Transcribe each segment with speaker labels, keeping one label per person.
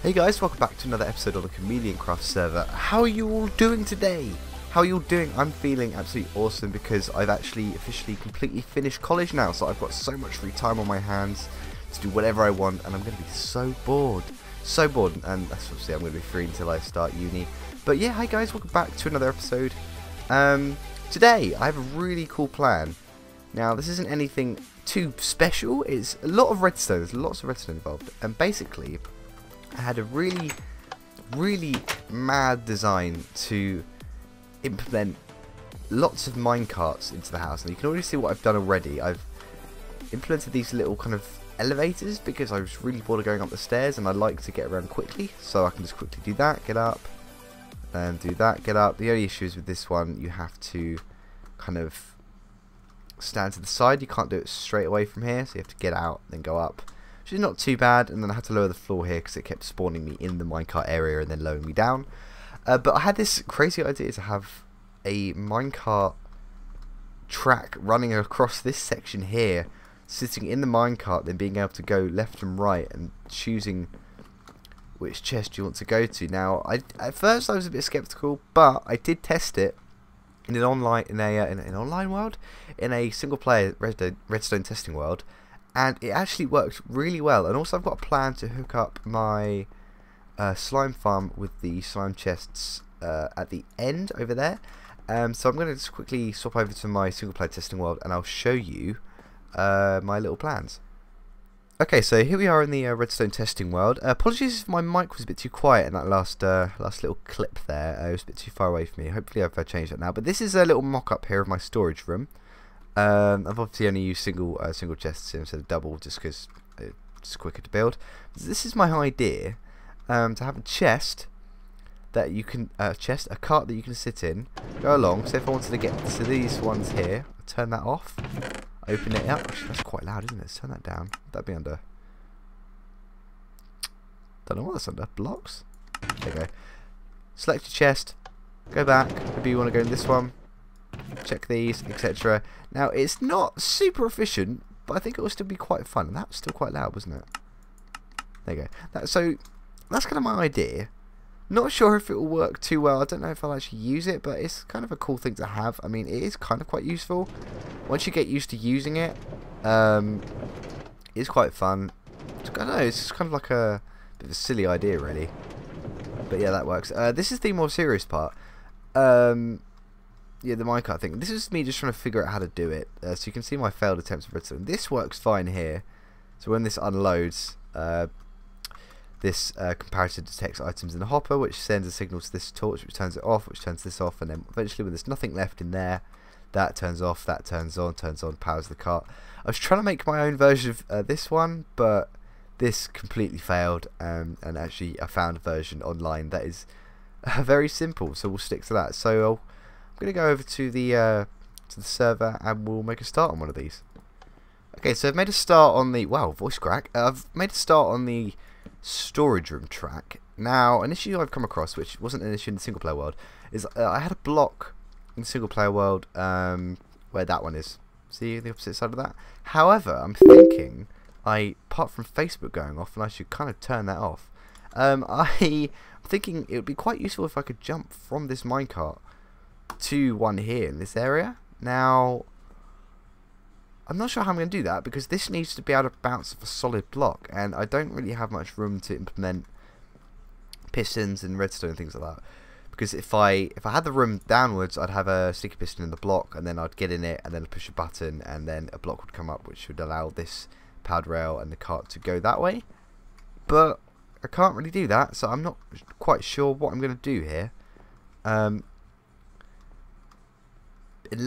Speaker 1: Hey guys, welcome back to another episode on the Chameleon Craft server. How are you all doing today? How are you all doing? I'm feeling absolutely awesome because I've actually officially completely finished college now, so I've got so much free time on my hands to do whatever I want, and I'm going to be so bored. So bored, and that's obviously I'm going to be free until I start uni. But yeah, hi guys, welcome back to another episode. Today, I have a really cool plan. Now, this isn't anything too special, it's a lot of redstone, there's lots of redstone involved, and basically I had a really mad design to implement lots of minecarts into the house. And you can already see what I've done already. I've implemented these little kind of elevators because I was really bored of going up the stairs and I like to get around quickly, so I can just quickly do that, get up, and do that, get up. The only issue is with this one, you have to kind of stand to the side. You can't do it straight away from here, so you have to get out, then go up. Which is not too bad, and then I had to lower the floor here because it kept spawning me in the minecart area and then lowering me down. But I had this crazy idea to have a minecart track running across this section here, sitting in the minecart, then being able to go left and right and choosing which chest you want to go to. Now, at first I was a bit skeptical, but I did test it in an online in a single player redstone testing world. And it actually worked really well. And also I've got a plan to hook up my slime farm with the slime chests at the end over there. So I'm going to just quickly swap over to my single player testing world and I'll show you my little plans. Okay, so here we are in the redstone testing world. Apologies if my mic was a bit too quiet in that last little clip there. It was a bit too far away from me. Hopefully I've changed that now. But this is a little mock-up here of my storage room. I've obviously only used single chests instead of double just because it's quicker to build. This is my idea, to have a chest that you can a cart that you can sit in, go along. So if I wanted to get to these ones here, I'll turn that off, open it up. Actually, that's quite loud, isn't it? Let's turn that down. That'd be under. Don't know what that's under. Blocks. There you go. Select your chest. Go back. Maybe you want to go in this one. Check these, etc. Now, it's not super efficient, but I think it will still be quite fun. And that was still quite loud, wasn't it? There you go. So, that's kind of my idea. Not sure if it will work too well. I don't know if I'll actually use it, but it's kind of a cool thing to have. I mean, it is kind of quite useful. Once you get used to using it, it's quite fun. I don't know, it's just kind of like a bit of a silly idea, really. But yeah, that works. This is the more serious part. Yeah, the minecart thing. This is me just trying to figure out how to do it. So you can see my failed attempts of redstone. This works fine here. So when this unloads, this comparator detects items in the hopper, which sends a signal to this torch, which turns it off, which turns this off, and then eventually when there's nothing left in there, that turns off, that turns on, powers the cart. I was trying to make my own version of this one, but this completely failed, and actually I found a version online that is very simple, so we'll stick to that. So I'm going to go over to the server and we'll make a start on one of these. Okay, so I've made a start on the... Wow, voice crack. I've made a start on the storage room track. Now, an issue I've come across, which wasn't an issue in the single player world, is I had a block in the single player world where that one is. See the opposite side of that? However, I'm thinking, apart from Facebook going off, and I should kind of turn that off, I'm thinking it would be quite useful if I could jump from this minecart to one here in this area. Now, I'm not sure how I'm going to do that because this needs to be able to bounce off a solid block, and I don't really have much room to implement pistons and redstone and things like that. Because if I had the room downwards, I'd have a sticky piston in the block, and then I'd get in it, and then push a button, and then a block would come up, which would allow this powered rail and the cart to go that way. But I can't really do that, so I'm not quite sure what I'm going to do here.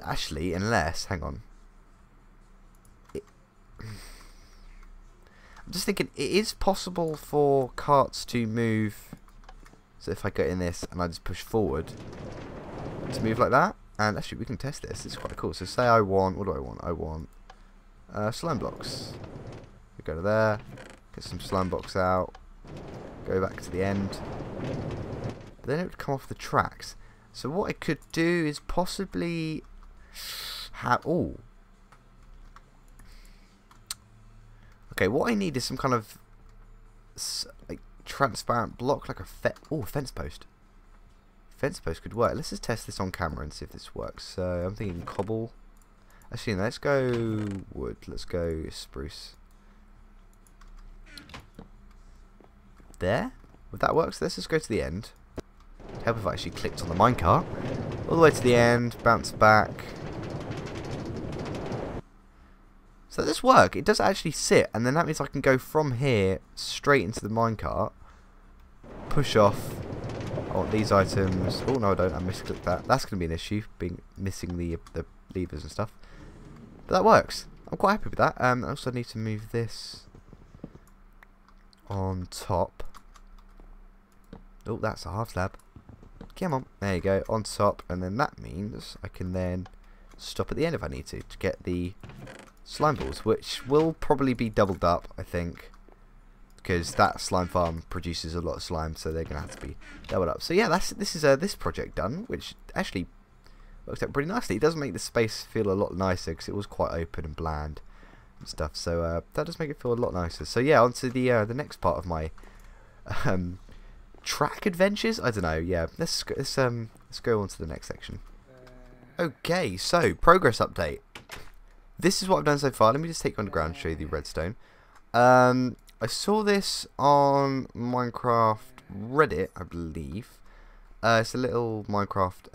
Speaker 1: Actually, unless, hang on. I'm just thinking, it is possible for carts to move. So if I go in this and I just push forward to move like that, and actually we can test this. It's quite cool. So say I want, what do I want? I want slime blocks. We go to there, get some slime blocks out, go back to the end. But then it would come off the tracks. So what I could do is possibly have... Oh. Okay, what I need is some kind of like transparent block, like a fence post. Fence post could work. Let's just test this on camera and see if this works. So I'm thinking cobble. Actually, no, let's go wood. Let's go spruce. There? Would that work? So let's just go to the end. Help if I actually clicked on the minecart. All the way to the end, bounce back. So does this work? It does actually sit, and then that means I can go from here straight into the minecart. Push off. I want these items. Oh no, I don't. I misclicked that. That's going to be an issue, missing the levers and stuff. But that works. I'm quite happy with that. I also need to move this on top. Oh, that's a half slab. Come on. There you go. On top, and then that means I can then stop at the end if I need to get the slime balls, which will probably be doubled up, I think, because that slime farm produces a lot of slime, so they're gonna have to be doubled up. So yeah, this is this project done, which actually works out pretty nicely. It does make the space feel a lot nicer because it was quite open and bland and stuff. So that does make it feel a lot nicer. So yeah, on to the next part of my track adventures. I don't know. Yeah, let's go on to the next section. Okay, so progress update. This is what I've done so far. Let me just take you underground and show you the redstone. I saw this on Minecraft Reddit, I believe. It's a little minecart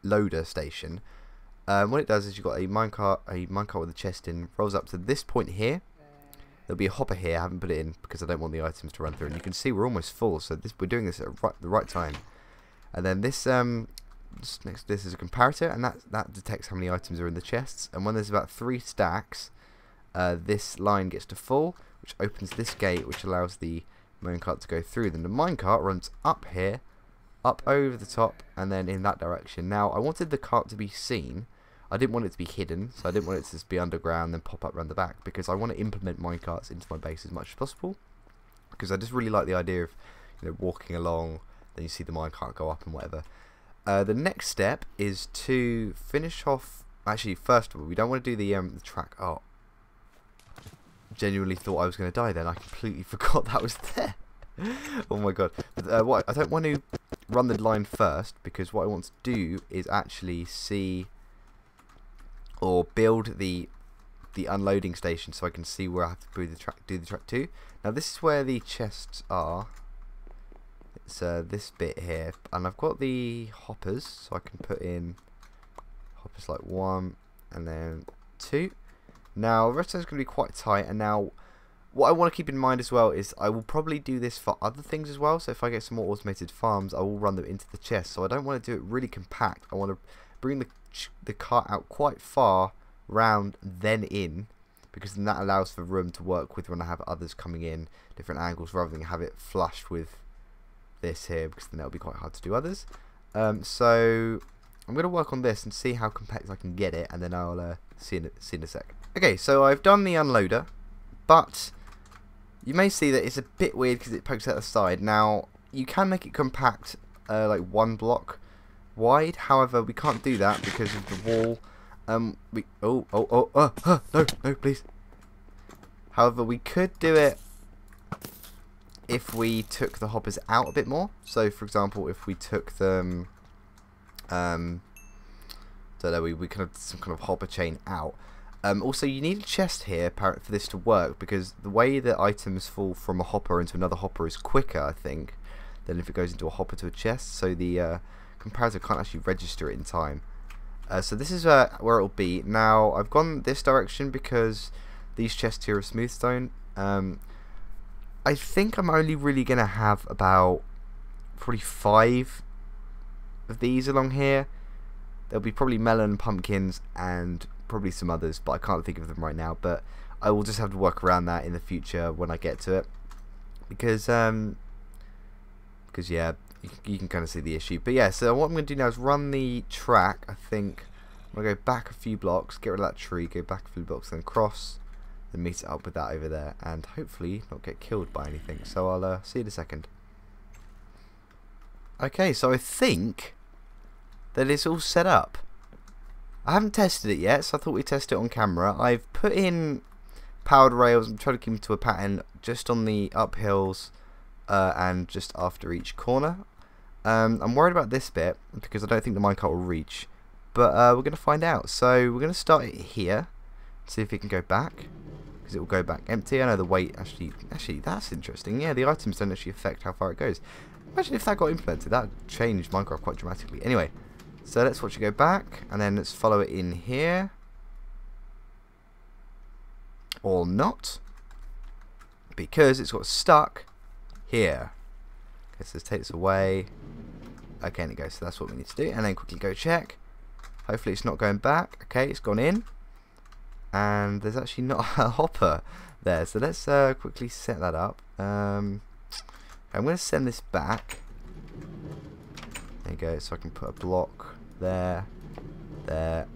Speaker 1: loader station. What it does is you've got a minecart with a chest in, rolls up to this point here. There'll be a hopper here. I haven't put it in because I don't want the items to run through. And you can see we're almost full, so we're doing this at the right time. And then this next to this is a comparator, and that detects how many items are in the chests. And when there's about 3 stacks, this line gets to full, which opens this gate, which allows the minecart to go through. Then the minecart runs up here, up over the top, and then in that direction. Now, I wanted the cart to be seen. I didn't want it to be hidden, so I didn't want it to just be underground and pop up around the back, because I want to implement minecarts into my base as much as possible. Because I just really like the idea of, you know, walking along, then you see the minecart go up and whatever. The next step is to finish off. Actually, first of all, we don't want to do the track. Oh, genuinely thought I was going to die then. I completely forgot that was there. Oh my god. But, I don't want to run the line first, because what I want to do is actually see or build the unloading station, so I can see where I have to do the track to. Now this is where the chests are. It's this bit here, and I've got the hoppers, so I can put in hoppers like 1 and then 2. Now redstone's going to be quite tight, and now what I want to keep in mind as well is I will probably do this for other things as well. So if I get some more automated farms, I will run them into the chest. So I don't want to do it really compact. I want to bring the cart out quite far round, then in, because then that allows for room to work with when I have others coming in different angles, rather than have it flush with this here, because then that'll be quite hard to do others. So I'm going to work on this and see how compact I can get it, and then I'll see in a sec. Okay, so I've done the unloader, but you may see that it's a bit weird because it pokes out the side. Now you can make it compact, like 1 block wide. However, we can't do that because of the wall. No, please. However, we could do it if we took the hoppers out a bit more. So for example, if we took them don't know, we kind of some kind of hopper chain out. Also, you need a chest here for this to work, because the way that items fall from a hopper into another hopper is quicker, I think, than if it goes into a hopper to a chest. So the comparator can't actually register it in time. So this is where it'll be. Now I've gone this direction because these chests here are smooth stone. I think I'm only really gonna have about probably 5 of these along here. There'll be probably melon, pumpkins, and probably some others, but I can't think of them right now. But I will just have to work around that in the future when I get to it, because yeah, you can kind of see the issue. But yeah, so what I'm going to do now is run the track. I think I'm going to go back a few blocks, get rid of that tree, go back a few blocks, then cross, then meet it up with that over there, and hopefully not get killed by anything. So I'll see you in a second. Okay, so I think that it's all set up. I haven't tested it yet, so I thought we'd test it on camera. I've put in powered rails. I'm trying to keep them to a pattern just on the uphills and just after each corner. I'm worried about this bit because I don't think the minecart will reach, but we're going to find out. So we're going to start it here, see if it can go back, because it will go back empty. I know the weight actually that's interesting. Yeah, the items don't actually affect how far it goes. Imagine if that got implemented, that would change Minecraft quite dramatically. Anyway, so let's watch it go back, and then let's follow it in here. Or not, because it's got stuck here. Okay, so let's take this away. Okay, and it goes. So that's what we need to do, and then quickly go check. Hopefully it's not going back. Okay, it's gone in, and there's actually not a hopper there. So let's quickly set that up. I'm going to send this back. There you go. So I can put a block there, and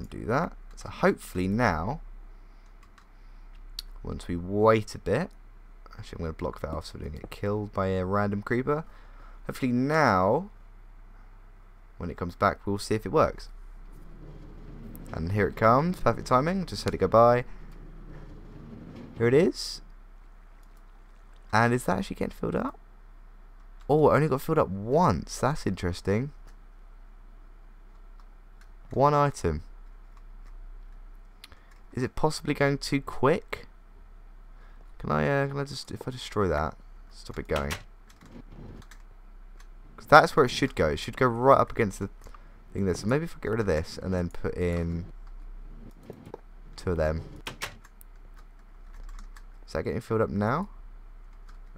Speaker 1: do that. So hopefully now, once we wait a bit, actually I'm going to block that off so we don't get killed by a random creeper. Hopefully now, when it comes back, we'll see if it works. And here it comes, perfect timing, just had it go by. Here it is. And is that actually getting filled up? Oh, it only got filled up once, that's interesting. One item. Is it possibly going too quick? Can I just, if I destroy that, stop it going? Because that's where it should go. It should go right up against the thing there. So maybe if I get rid of this and then put in 2 of them. Is that getting filled up now?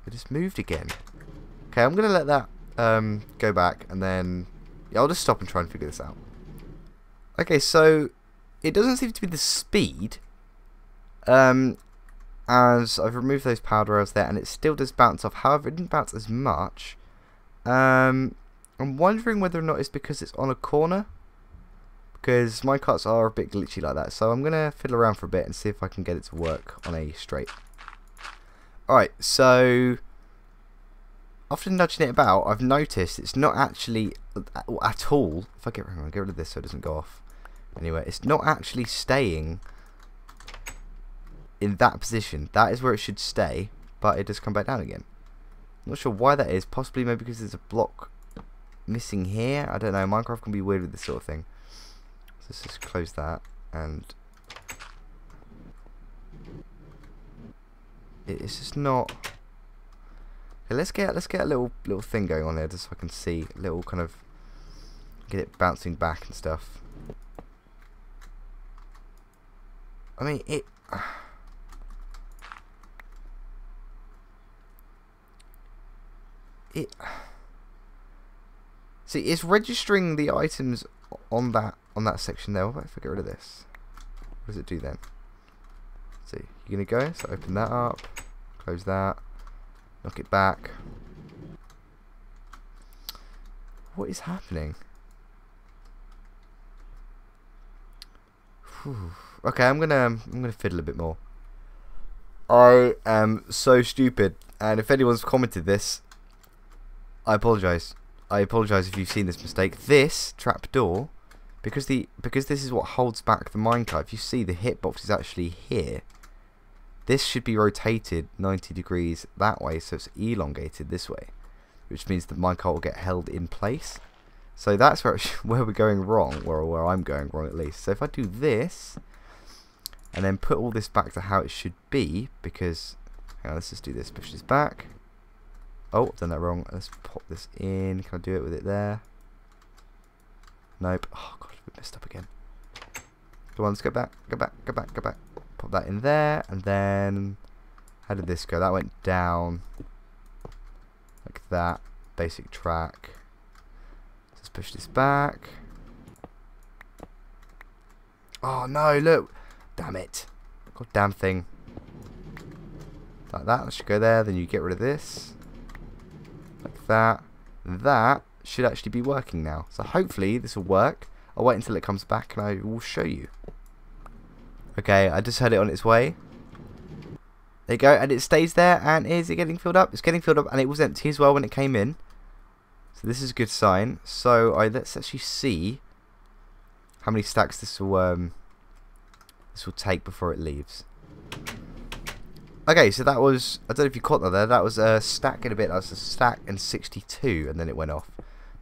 Speaker 1: It just moved again. Okay, I'm going to let that go back, and then yeah, I'll just stop and try and figure this out. Okay, so it doesn't seem to be the speed. As I've removed those powered rails there, and it still does bounce off. However, it didn't bounce as much. I'm wondering whether or not it's because it's on a corner, because minecarts are a bit glitchy like that. So I'm gonna fiddle around for a bit and see if I can get it to work on a straight. Alright, so after nudging it about, I've noticed it's not actually at all. If I get rid of this so it doesn't go off. Anyway, it's not actually staying in that position. That is where it should stay, but it does come back down again. I'm not sure why that is. Possibly maybe because there's a block missing here. I don't know. Minecraft can be weird with this sort of thing. So let's just close that, and it's just not. Okay, let's get a little thing going on there just so I can see a little kind of get it bouncing back and stuff. I mean it. See, it's registering the items on that section there. What about if I get rid of this? What does it do then? See, you're gonna go. So open that up, close that, knock it back. What is happening? Whew. Okay, I'm gonna fiddle a bit more. I am so stupid, and if anyone's commented this, I apologise. I apologise if you've seen this mistake. This trapdoor, because this is what holds back the minecart. If you see, the hitbox is actually here. This should be rotated 90 degrees that way, so it's elongated this way, which means the minecart will get held in place. So that's where we're going wrong, or where I'm going wrong at least. So if I do this, and then put all this back to how it should be, because hang on, let's just do this. Push this back. Oh, I've done that wrong. Let's pop this in. Can I do it with it there? Nope. Oh god, we messed up again. Come on, let's go back. Go back. Go back. Go back. Pop that in there, and then how did this go? That went down like that. Basic track. Let's push this back. Oh no! Look. Damn it. God damn thing. Like that. That should go there. Then you get rid of this. Like that. That should actually be working now. So hopefully this will work. I'll wait until it comes back and I will show you. Okay, I just had it on its way. There you go, and it stays there. And is it getting filled up? It's getting filled up, and it was empty as well when it came in. So this is a good sign. So let's actually see how many stacks this will take before it leaves. Okay, so that was, I don't know if you caught that there, that was a stack in a bit, that was a stack and 62, and then it went off.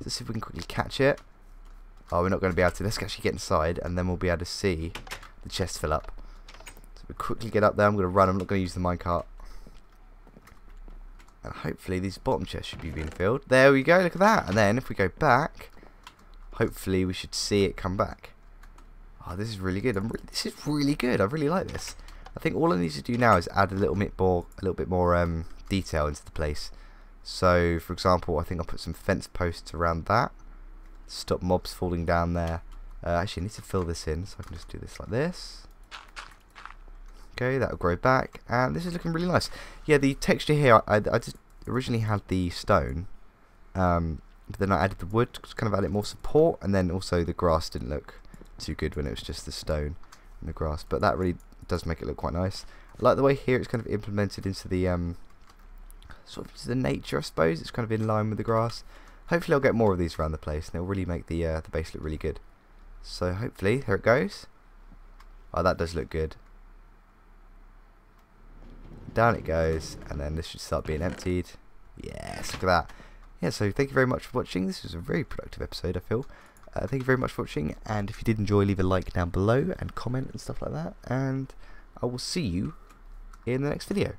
Speaker 1: Let's see if we can quickly catch it. Oh, we're not going to be able to. Let's actually get inside, and then we'll be able to see the chest fill up. So we'll quickly get up there. I'm going to run. I'm not going to use the minecart. And hopefully these bottom chests should be being filled. There we go. Look at that. And then if we go back, hopefully we should see it come back. Oh, this is really good. This is really good. I really like this. I think all I need to do now is add a little bit more detail into the place. So, for example, I think I'll put some fence posts around that. Stop mobs falling down there. Actually, I need to fill this in, so I can just do this like this. Okay, that'll grow back, and this is looking really nice. Yeah, the texture here, I just originally had the stone, but then I added the wood to kind of add it more support, and then also the grass didn't look too good when it was just the stone and the grass, but that really does make it look quite nice. I like the way here it's kind of implemented into the sort of into the nature, I suppose. It's kind of in line with the grass. Hopefully I'll get more of these around the place, and it'll really make the base look really good. So hopefully, here it goes. Oh, that does look good. Down it goes, and then this should start being emptied. Yes, look at that. Yeah, so thank you very much for watching. This was a very productive episode, I feel. Thank you very much for watching, and if you did enjoy, leave a like down below and comment and stuff like that, and I will see you in the next video.